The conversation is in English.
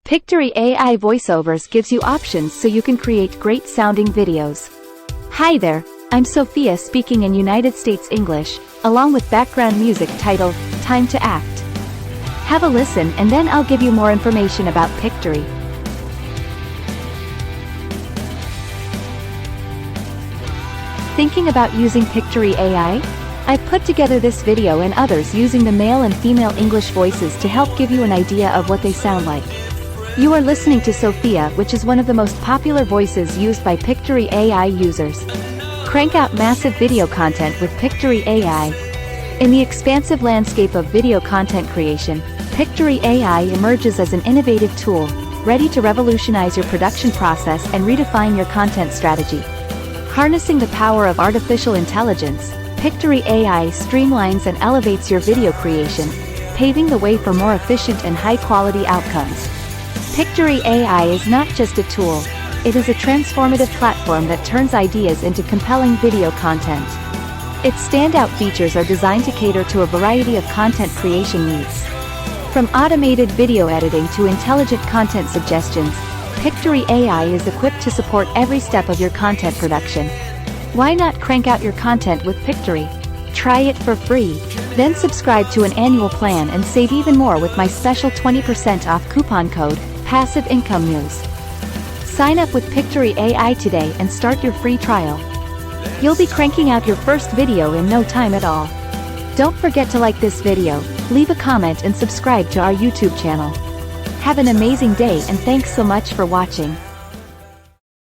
Pictory AI Voice-Overs gives you options so you can create great sounding videos. Hi there, I'm Sophia speaking in United States English, along with background music titled, Time to Act. Have a listen and then I'll give you more information about Pictory. Thinking about using Pictory AI? I've put together this video and others using the male and female English voices to help give you an idea of what they sound like. You are listening to Sophia, which is one of the most popular voices used by Pictory AI users. Crank out massive video content with Pictory AI. In the expansive landscape of video content creation, Pictory AI emerges as an innovative tool, ready to revolutionize your production process and redefine your content strategy. Harnessing the power of artificial intelligence, Pictory AI streamlines and elevates your video creation, paving the way for more efficient and high-quality outcomes. Pictory AI is not just a tool, it is a transformative platform that turns ideas into compelling video content. Its standout features are designed to cater to a variety of content creation needs. From automated video editing to intelligent content suggestions, Pictory AI is equipped to support every step of your content production. Why not crank out your content with Pictory? Try it for free, then subscribe to an annual plan and save even more with my special 20% off coupon code, Passive Income News. Sign up with Pictory AI today and start your free trial. You'll be cranking out your first video in no time at all. Don't forget to like this video, leave a comment and subscribe to our YouTube channel. Have an amazing day and thanks so much for watching.